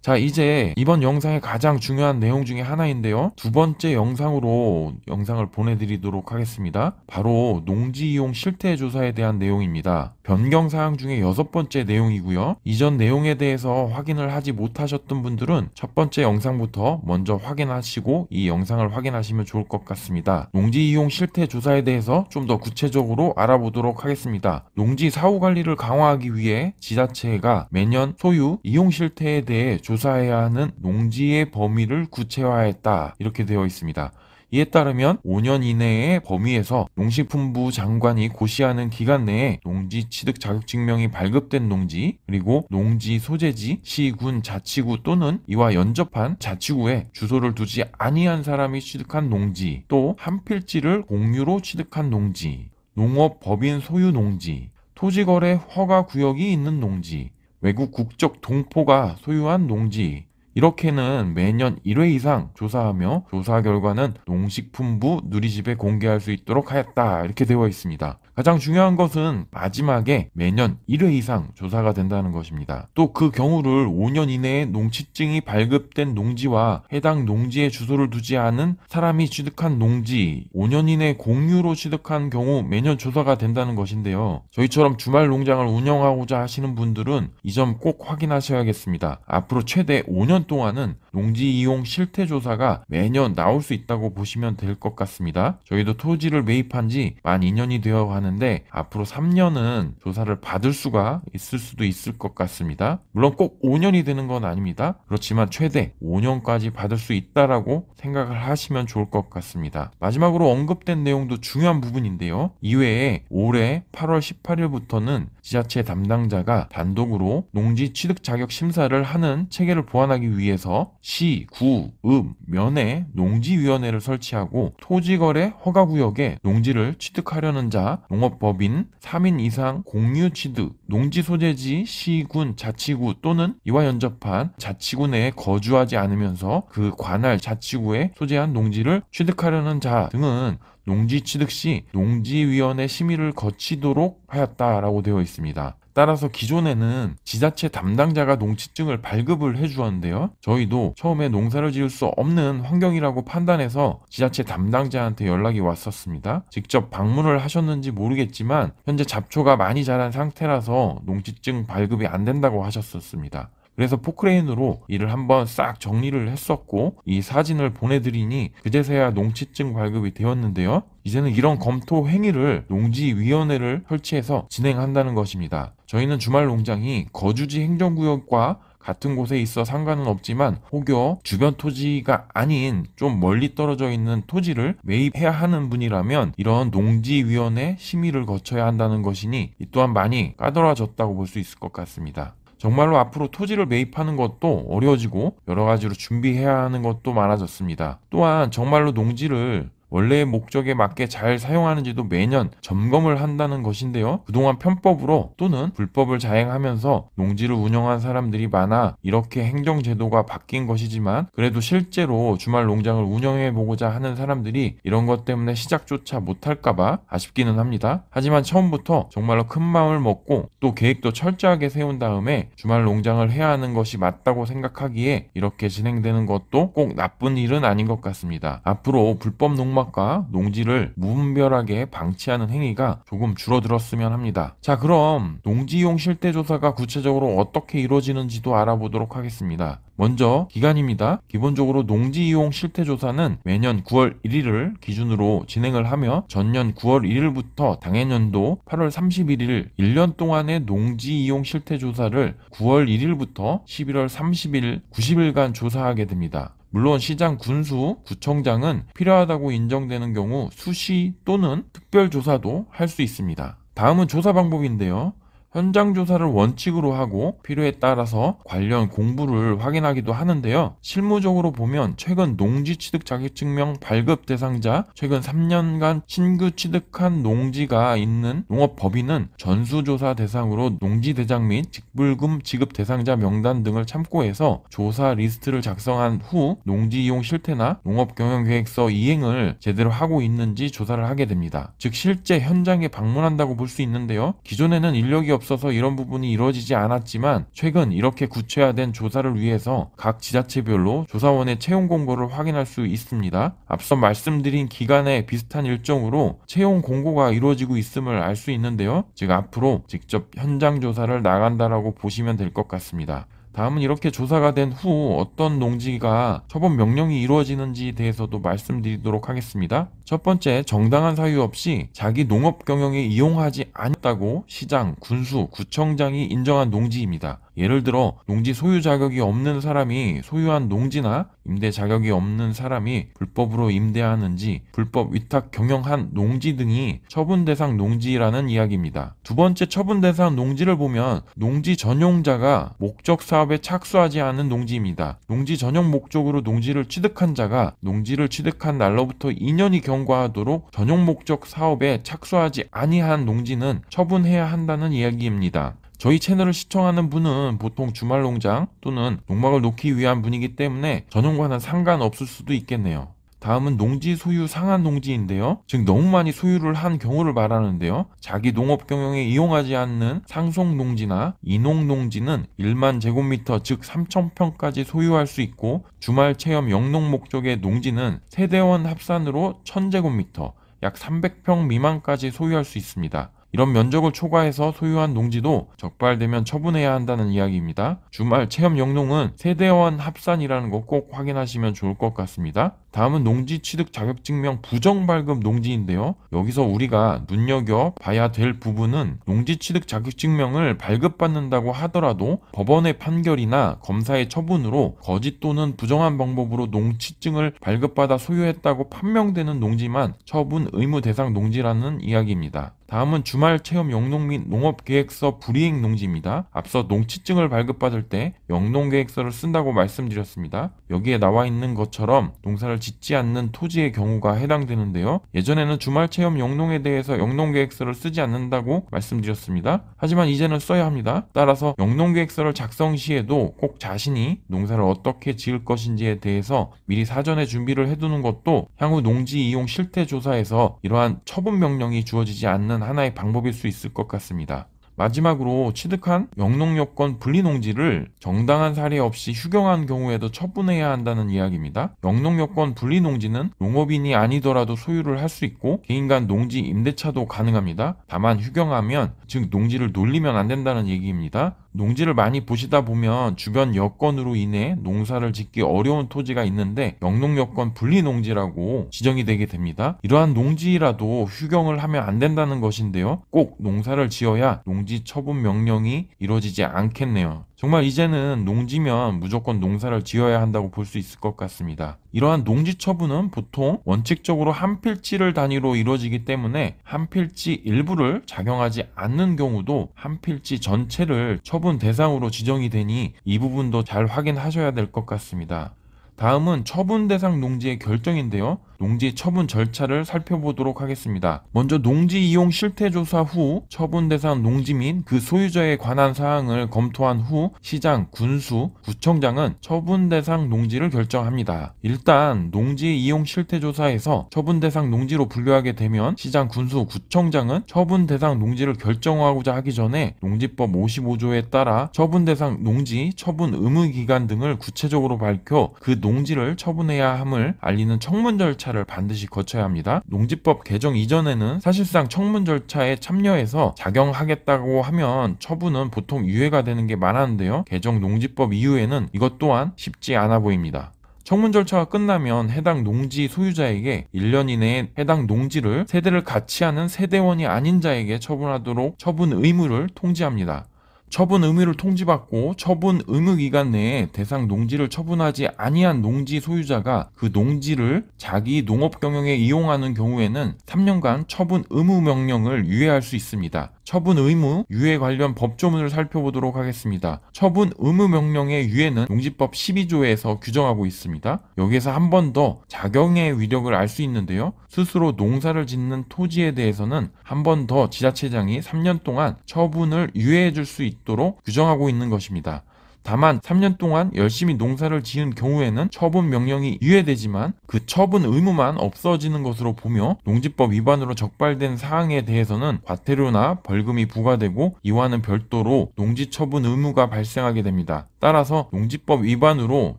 자, 이제 이번 영상의 가장 중요한 내용 중에 하나인데요. 두 번째 영상으로 영상을 보내드리도록 하겠습니다. 바로 농지 이용 실태 조사에 대한 내용입니다. 변경 사항 중에 여섯 번째 내용이고요. 이전 내용에 대해서 확인을 하지 못하셨던 분들은 첫 번째 영상부터 먼저 확인하시고 이 영상을 확인하시면 좋을 것 같습니다. 농지 이용 실태 조사에 대해서 좀 더 구체적으로 알아보도록 하겠습니다. 농지 사후 관리를 강화하기 위해 지자체가 매년 소유 이용 실태에 대해 조사해야 하는 농지의 범위를 구체화했다. 이렇게 되어 있습니다. 이에 따르면 5년 이내의 범위에서 농식품부 장관이 고시하는 기간 내에 농지 취득 자격증명이 발급된 농지, 그리고 농지 소재지, 시, 군, 자치구 또는 이와 연접한 자치구에 주소를 두지 아니한 사람이 취득한 농지, 또 한 필지를 공유로 취득한 농지, 농업 법인 소유 농지, 토지거래 허가 구역이 있는 농지, 외국 국적 동포가 소유한 농지, 이렇게는 매년 1회 이상 조사하며 조사 결과는 농식품부 누리집에 공개할 수 있도록 하였다. 이렇게 되어 있습니다. 가장 중요한 것은 마지막에 매년 1회 이상 조사가 된다는 것입니다. 또 그 경우를 5년 이내에 농취증이 발급된 농지와 해당 농지에 주소를 두지 않은 사람이 취득한 농지, 5년 이내 공유로 취득한 경우 매년 조사가 된다는 것인데요. 저희처럼 주말 농장을 운영하고자 하시는 분들은 이 점 꼭 확인하셔야겠습니다. 앞으로 최대 5년 동안은 농지 이용 실태 조사가 매년 나올 수 있다고 보시면 될 것 같습니다. 저희도 토지를 매입한 지 만 2년이 되어 가는데 앞으로 3년은 조사를 받을 수가 있을 수도 있을 것 같습니다. 물론 꼭 5년이 되는 건 아닙니다. 그렇지만 최대 5년까지 받을 수 있다라고 생각을 하시면 좋을 것 같습니다. 마지막으로 언급된 내용도 중요한 부분인데요. 이외에 올해 8월 18일부터는 지자체 담당자가 단독으로 농지 취득 자격 심사를 하는 체계를 보완하기 위해서 시, 구, 읍, 면에 농지위원회를 설치하고 토지거래 허가구역에 농지를 취득하려는 자, 농업법인 3인 이상 공유 취득, 농지 소재지 시, 군, 자치구 또는 이와 연접한 자치구 내에 거주하지 않으면서 그 관할 자치구에 소재한 농지를 취득하려는 자 등은 농지 취득 시 농지위원회 심의를 거치도록 하였다라고 되어 있습니다. 따라서 기존에는 지자체 담당자가 농취증을 발급을 해주었는데요. 저희도 처음에 농사를 지을 수 없는 환경이라고 판단해서 지자체 담당자한테 연락이 왔었습니다. 직접 방문을 하셨는지 모르겠지만 현재 잡초가 많이 자란 상태라서 농취증 발급이 안 된다고 하셨었습니다. 그래서 포크레인으로 이를 한번 싹 정리를 했었고 이 사진을 보내드리니 그제서야 농취증 발급이 되었는데요. 이제는 이런 검토 행위를 농지위원회를 설치해서 진행한다는 것입니다. 저희는 주말 농장이 거주지 행정구역과 같은 곳에 있어 상관은 없지만 혹여 주변 토지가 아닌 좀 멀리 떨어져 있는 토지를 매입해야 하는 분이라면 이런 농지위원회 심의를 거쳐야 한다는 것이니 이 또한 많이 까다로워졌다고 볼 수 있을 것 같습니다. 정말로 앞으로 토지를 매입하는 것도 어려워지고 여러 가지로 준비해야 하는 것도 많아졌습니다. 또한 정말로 농지를 원래의 목적에 맞게 잘 사용하는지도 매년 점검을 한다는 것인데요. 그동안 편법으로 또는 불법을 자행하면서 농지를 운영한 사람들이 많아 이렇게 행정제도가 바뀐 것이지만 그래도 실제로 주말 농장을 운영해보고자 하는 사람들이 이런 것 때문에 시작조차 못할까봐 아쉽기는 합니다. 하지만 처음부터 정말로 큰 마음을 먹고 또 계획도 철저하게 세운 다음에 주말 농장을 해야 하는 것이 맞다고 생각하기에 이렇게 진행되는 것도 꼭 나쁜 일은 아닌 것 같습니다. 앞으로 불법 농막 과 농지를 무분별하게 방치하는 행위가 조금 줄어들었으면 합니다. 자, 그럼 농지이용 실태조사가 구체적으로 어떻게 이루어지는지도 알아보도록 하겠습니다. 먼저 기간입니다. 기본적으로 농지이용 실태조사는 매년 9월 1일을 기준으로 진행을 하며 전년 9월 1일부터 당해년도 8월 31일 1년 동안의 농지이용 실태조사를 9월 1일부터 11월 30일 90일간 조사하게 됩니다. 물론 시장 군수, 구청장은 필요하다고 인정되는 경우 수시 또는 특별조사도 할 수 있습니다. 다음은 조사 방법인데요. 현장 조사를 원칙으로 하고 필요에 따라서 관련 공부를 확인하기도 하는데요. 실무적으로 보면 최근 농지 취득 자격증명 발급 대상자, 최근 3년간 신규 취득한 농지가 있는 농업법인은 전수조사 대상으로 농지대장 및 직불금 지급 대상자 명단 등을 참고해서 조사 리스트를 작성한 후 농지 이용 실태나 농업경영계획서 이행을 제대로 하고 있는지 조사를 하게 됩니다. 즉 실제 현장에 방문한다고 볼 수 있는데요. 기존에는 인력이 없어서 이런 부분이 이루어지지 않았지만 최근 이렇게 구체화된 조사를 위해서 각 지자체별로 조사원의 채용 공고를 확인할 수 있습니다. 앞서 말씀드린 기간에 비슷한 일정으로 채용 공고가 이루어지고 있음을 알 수 있는데요. 즉 앞으로 직접 현장 조사를 나간다라고 보시면 될 것 같습니다. 다음은 이렇게 조사가 된 후 어떤 농지가 처분 명령이 이루어지는지에 대해서도 말씀드리도록 하겠습니다. 첫 번째, 정당한 사유 없이 자기 농업 경영에 이용하지 않았다고 시장, 군수, 구청장이 인정한 농지입니다. 예를 들어 농지 소유 자격이 없는 사람이 소유한 농지나 임대 자격이 없는 사람이 불법으로 임대하는지 불법 위탁 경영한 농지 등이 처분 대상 농지라는 이야기입니다. 두 번째, 처분 대상 농지를 보면 농지 전용자가 목적 사업에 착수하지 않은 농지입니다. 농지 전용 목적으로 농지를 취득한 자가 농지를 취득한 날로부터 2년이 경과하도록 전용 목적 사업에 착수하지 아니한 농지는 처분해야 한다는 이야기입니다. 저희 채널을 시청하는 분은 보통 주말 농장 또는 농막을 놓기 위한 분이기 때문에 전용과는 상관없을 수도 있겠네요. 다음은 농지 소유 상한 농지인데요. 즉 너무 많이 소유를 한 경우를 말하는데요. 자기 농업 경영에 이용하지 않는 상속 농지나 이농 농지는 1만 제곱미터 즉 3,000평까지 소유할 수 있고 주말 체험 영농 목적의 농지는 세대원 합산으로 1,000제곱미터 약 300평 미만까지 소유할 수 있습니다. 이런 면적을 초과해서 소유한 농지도 적발되면 처분해야 한다는 이야기입니다. 주말 체험 영농은 세대원 합산이라는 거 꼭 확인하시면 좋을 것 같습니다. 다음은 농지 취득 자격증명 부정 발급 농지인데요. 여기서 우리가 눈여겨봐야 될 부분은 농지 취득 자격증명을 발급받는다고 하더라도 법원의 판결이나 검사의 처분으로 거짓 또는 부정한 방법으로 농취증을 발급받아 소유했다고 판명되는 농지만 처분 의무 대상 농지라는 이야기입니다. 다음은 주말 체험 영농 및 농업계획서 불이행 농지입니다. 앞서 농취증을 발급받을 때 영농계획서를 쓴다고 말씀드렸습니다. 여기에 나와 있는 것처럼 농사를 짓지 않는 토지의 경우가 해당되는데요. 예전에는 주말 체험 영농에 대해서 영농계획서를 쓰지 않는다고 말씀드렸습니다. 하지만 이제는 써야 합니다. 따라서 영농계획서를 작성 시에도 꼭 자신이 농사를 어떻게 지을 것인지에 대해서 미리 사전에 준비를 해두는 것도 향후 농지 이용 실태 조사에서 이러한 처분 명령이 주어지지 않는 하나의 방법일 수 있을 것 같습니다. 마지막으로 취득한 영농요건 분리농지를 정당한 사례 없이 휴경한 경우에도 처분해야 한다는 이야기입니다. 영농요건 분리농지는 농업인이 아니더라도 소유를 할 수 있고 개인 간 농지 임대차도 가능합니다. 다만 휴경하면 즉 농지를 놀리면 안 된다는 얘기입니다. 농지를 많이 보시다 보면 주변 여건으로 인해 농사를 짓기 어려운 토지가 있는데 영농여건 분리농지라고 지정이 되게 됩니다. 이러한 농지라도 휴경을 하면 안 된다는 것인데요. 꼭 농사를 지어야 농지 처분 명령이 이루어지지 않겠네요. 정말 이제는 농지면 무조건 농사를 지어야 한다고 볼 수 있을 것 같습니다. 이러한 농지 처분은 보통 원칙적으로 한 필지를 단위로 이루어지기 때문에 한 필지 일부를 작용하지 않는 경우도 한 필지 전체를 처분 대상으로 지정이 되니 이 부분도 잘 확인하셔야 될 것 같습니다. 다음은 처분 대상 농지의 결정인데요. 농지 처분 절차를 살펴보도록 하겠습니다. 먼저 농지 이용 실태 조사 후 처분 대상 농지 및 그 소유자에 관한 사항을 검토한 후 시장, 군수, 구청장은 처분 대상 농지를 결정합니다. 일단 농지 이용 실태 조사에서 처분 대상 농지로 분류하게 되면 시장, 군수, 구청장은 처분 대상 농지를 결정하고자 하기 전에 농지법 55조에 따라 처분 대상 농지, 처분 의무 기간 등을 구체적으로 밝혀 그 농지를 처분해야 함을 알리는 청문 절차를 반드시 거쳐야 합니다. 농지법 개정 이전에는 사실상 청문 절차에 참여해서 작용하겠다고 하면 처분은 보통 유예가 되는 게 많았는데요. 개정 농지법 이후에는 이것 또한 쉽지 않아 보입니다. 청문 절차가 끝나면 해당 농지 소유자에게 1년 이내에 해당 농지를 세대를 같이 하는 세대원이 아닌 자에게 처분하도록 처분 의무를 통지합니다. 처분 의무를 통지받고 처분 의무 기간 내에 대상 농지를 처분하지 아니한 농지 소유자가 그 농지를 자기 농업 경영에 이용하는 경우에는 3년간 처분 의무 명령을 유예할 수 있습니다. 처분 의무 유예 관련 법조문을 살펴보도록 하겠습니다. 처분 의무 명령의 유예는 농지법 12조에서 규정하고 있습니다. 여기에서 한 번 더 작용의 위력을 알 수 있는데요. 스스로 농사를 짓는 토지에 대해서는 한 번 더 지자체장이 3년 동안 처분을 유예해 줄 수 있도록 규정하고 있는 것입니다. 다만 3년 동안 열심히 농사를 지은 경우에는 처분 명령이 유예되지만 그 처분 의무만 없어지는 것으로 보며 농지법 위반으로 적발된 사항에 대해서는 과태료나 벌금이 부과되고 이와는 별도로 농지 처분 의무가 발생하게 됩니다. 따라서 농지법 위반으로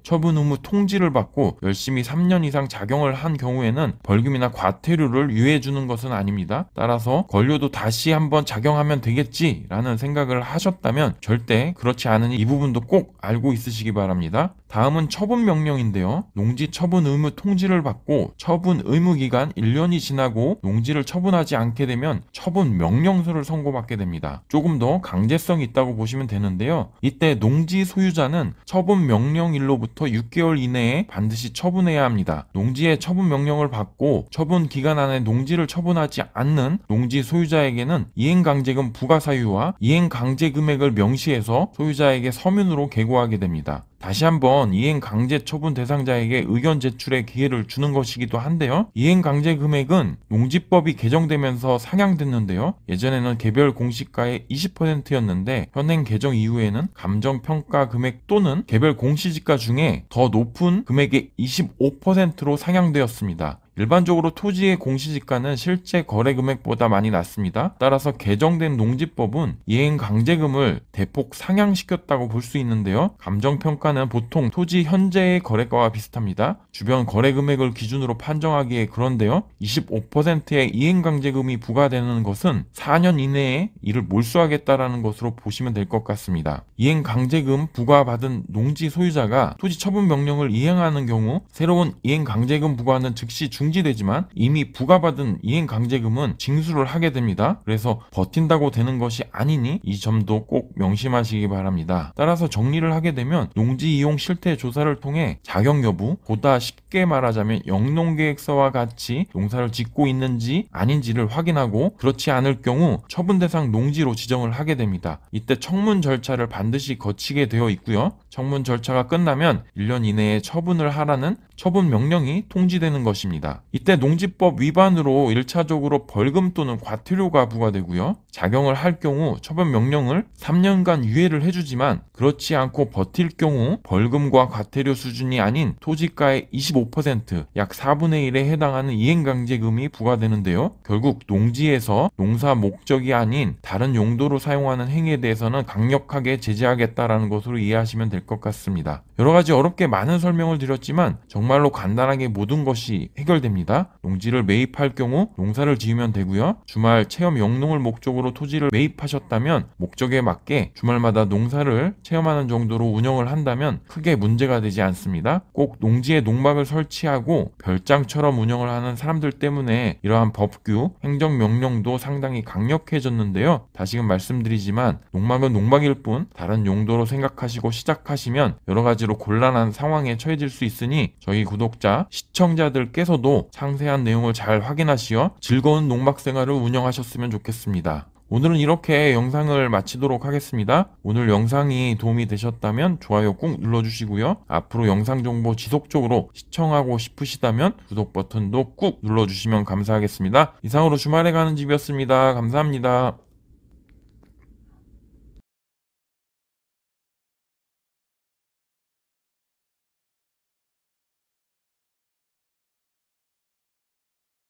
처분 의무 통지를 받고 열심히 3년 이상 작용을 한 경우에는 벌금이나 과태료를 유예해 주는 것은 아닙니다. 따라서 권료도 다시 한번 작용하면 되겠지라는 생각을 하셨다면 절대 그렇지 않으니 이 부분도 꼭 알고 있으시기 바랍니다. 다음은 처분 명령인데요. 농지 처분 의무 통지를 받고 처분 의무 기간 1년이 지나고 농지를 처분하지 않게 되면 처분 명령서를 선고받게 됩니다. 조금 더 강제성이 있다고 보시면 되는데요. 이때 농지 소유자는 처분 명령일로부터 6개월 이내에 반드시 처분해야 합니다. 농지의 처분 명령을 받고 처분 기간 안에 농지를 처분하지 않는 농지 소유자에게는 이행강제금 부과 사유와 이행강제 금액을 명시해서 소유자에게 서면으로 계고하게 됩니다. 다시 한번 이행강제 처분 대상자에게 의견 제출의 기회를 주는 것이기도 한데요. 이행강제 금액은 농지법이 개정되면서 상향됐는데요. 예전에는 개별 공시가의 20%였는데 현행 개정 이후에는 감정평가 금액 또는 개별 공시지가 중에 더 높은 금액의 25%로 상향되었습니다. 일반적으로 토지의 공시지가는 실제 거래 금액보다 많이 낮습니다. 따라서 개정된 농지법은 이행강제금을 대폭 상향시켰다고 볼 수 있는데요. 감정평가는 보통 토지 현재의 거래가와 비슷합니다. 주변 거래 금액을 기준으로 판정하기에 그런데요. 25%의 이행강제금이 부과되는 것은 4년 이내에 이를 몰수하겠다라는 것으로 보시면 될 것 같습니다. 이행강제금 부과받은 농지 소유자가 토지 처분 명령을 이행하는 경우 새로운 이행강제금 부과는 즉시 중지되지만 이미 부과받은 이행강제금은 징수를 하게 됩니다. 그래서 버틴다고 되는 것이 아니니 이 점도 꼭 명심하시기 바랍니다. 따라서 정리를 하게 되면 농지 이용 실태 조사를 통해 자격 여부, 보다 쉽게 말하자면 영농계획서와 같이 농사를 짓고 있는지 아닌지를 확인하고 그렇지 않을 경우 처분 대상 농지로 지정을 하게 됩니다. 이때 청문 절차를 반드시 거치게 되어 있고요. 청문 절차가 끝나면 1년 이내에 처분을 하라는 처분 명령이 통지되는 것입니다. 이때 농지법 위반으로 1차적으로 벌금 또는 과태료가 부과되고요. 작용을 할 경우 처분 명령을 3년간 유예를 해주지만 그렇지 않고 버틸 경우 벌금과 과태료 수준이 아닌 토지가의 25%, 약 4분의 1에 해당하는 이행강제금이 부과되는데요. 결국 농지에서 농사 목적이 아닌 다른 용도로 사용하는 행위에 대해서는 강력하게 제재하겠다라는 것으로 이해하시면 될 것 같습니다. 여러 가지 어렵게 많은 설명을 드렸지만 정말로 간단하게 모든 것이 해결됩니다. 농지를 매입할 경우 농사를 지으면 되고요. 주말 체험 영농을 목적으로 토지를 매입하셨다면 목적에 맞게 주말마다 농사를 체험하는 정도로 운영을 한다면 크게 문제가 되지 않습니다. 꼭 농지에 농막을 설치하고 별장처럼 운영을 하는 사람들 때문에 이러한 법규, 행정명령도 상당히 강력해졌는데요. 다시금 말씀드리지만 농막은 농막일 뿐 다른 용도로 생각하시고 시작하시면 여러 가지로 곤란한 상황에 처해질 수 있으니 저희 구독자, 시청자들께서도 상세한 내용을 잘 확인하시어 즐거운 농막 생활을 운영하셨으면 좋겠습니다. 오늘은 이렇게 영상을 마치도록 하겠습니다. 오늘 영상이 도움이 되셨다면 좋아요 꾹 눌러주시고요. 앞으로 영상 정보 지속적으로 시청하고 싶으시다면 구독 버튼도 꾹 눌러주시면 감사하겠습니다. 이상으로 주말에 가는 집이었습니다. 감사합니다.